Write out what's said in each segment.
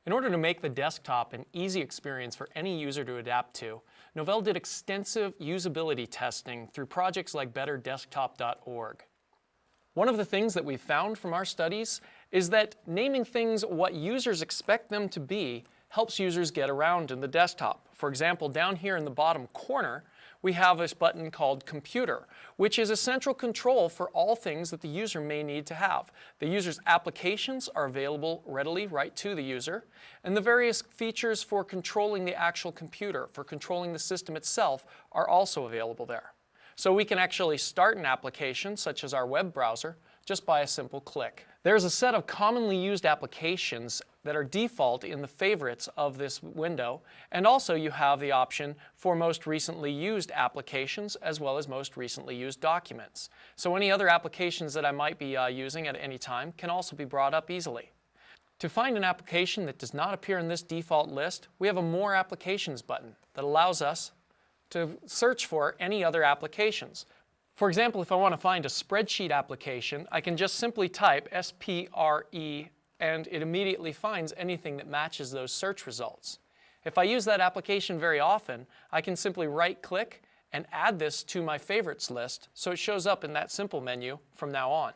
In order to make the desktop an easy experience for any user to adapt to, Novell did extensive usability testing through projects like betterdesktop.org. One of the things that we found from our studies is that naming things what users expect them to be helps users get around in the desktop. For example, down here in the bottom corner, we have this button called Computer, which is a central control for all things that the user may need to have. The user's applications are available readily right to the user, and the various features for controlling the actual computer, for controlling the system itself, are also available there. So we can actually start an application, such as our web browser, just by a simple click. There's a set of commonly used applications that are default in the favorites of this window, and also you have the option for most recently used applications as well as most recently used documents. So any other applications that I might be using at any time can also be brought up easily. To find an application that does not appear in this default list, we have a More Applications button that allows us to search for any other applications. For example, if I want to find a spreadsheet application, I can just simply type SPRE and it immediately finds anything that matches those search results. If I use that application very often, I can simply right-click and add this to my favorites list so it shows up in that simple menu from now on.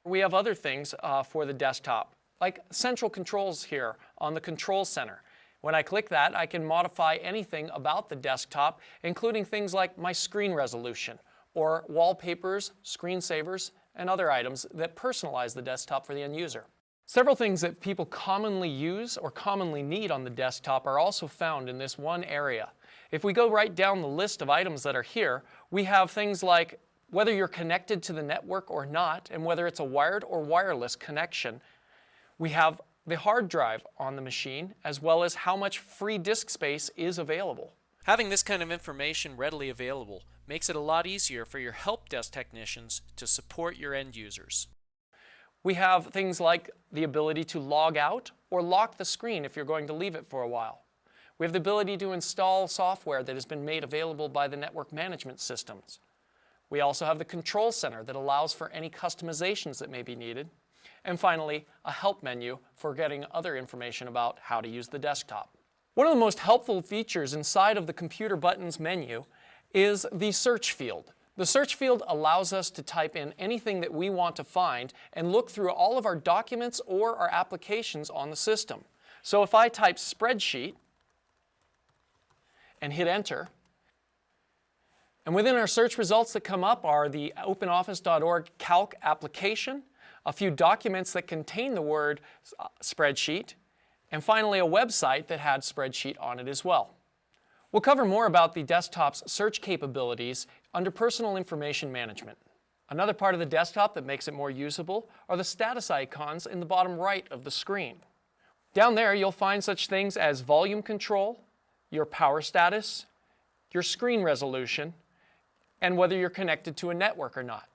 We have other things for the desktop, like central controls here on the Control Center. When I click that, I can modify anything about the desktop, including things like my screen resolution, or wallpapers, screensavers, and other items that personalize the desktop for the end user. Several things that people commonly use or commonly need on the desktop are also found in this one area. If we go right down the list of items that are here, we have things like whether you're connected to the network or not, and whether it's a wired or wireless connection. We have the hard drive on the machine, as well as how much free disk space is available. Having this kind of information readily available makes it a lot easier for your help desk technicians to support your end users. We have things like the ability to log out or lock the screen if you're going to leave it for a while. We have the ability to install software that has been made available by the network management systems. We also have the Control Center that allows for any customizations that may be needed. And finally, a help menu for getting other information about how to use the desktop. One of the most helpful features inside of the Computer Buttons menu is the search field. The search field allows us to type in anything that we want to find and look through all of our documents or our applications on the system. So if I type spreadsheet and hit enter, and within our search results that come up are the OpenOffice.org Calc application, a few documents that contain the word spreadsheet, and finally a website that had spreadsheet on it as well. We'll cover more about the desktop's search capabilities under Personal Information Management. Another part of the desktop that makes it more usable are the status icons in the bottom right of the screen. Down there you'll find such things as volume control, your power status, your screen resolution, and whether you're connected to a network or not.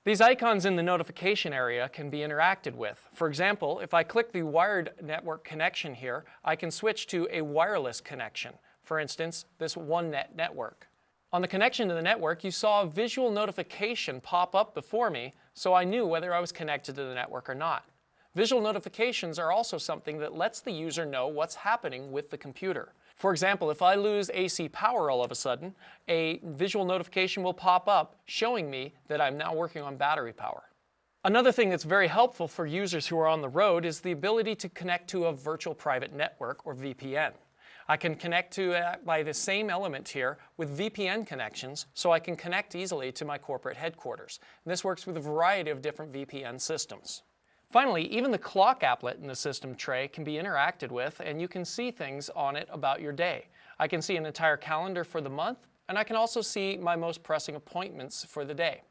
These icons in the notification area can be interacted with. For example, if I click the wired network connection here, I can switch to a wireless connection. For instance, this OneNet network. On the connection to the network, you saw a visual notification pop up before me, so I knew whether I was connected to the network or not. Visual notifications are also something that lets the user know what's happening with the computer. For example, if I lose AC power all of a sudden, a visual notification will pop up showing me that I'm now working on battery power. Another thing that's very helpful for users who are on the road is the ability to connect to a virtual private network, or VPN. I can connect to it by the same element here with VPN connections, so I can connect easily to my corporate headquarters. And this works with a variety of different VPN systems. Finally, even the clock applet in the system tray can be interacted with, and you can see things on it about your day. I can see an entire calendar for the month, and I can also see my most pressing appointments for the day.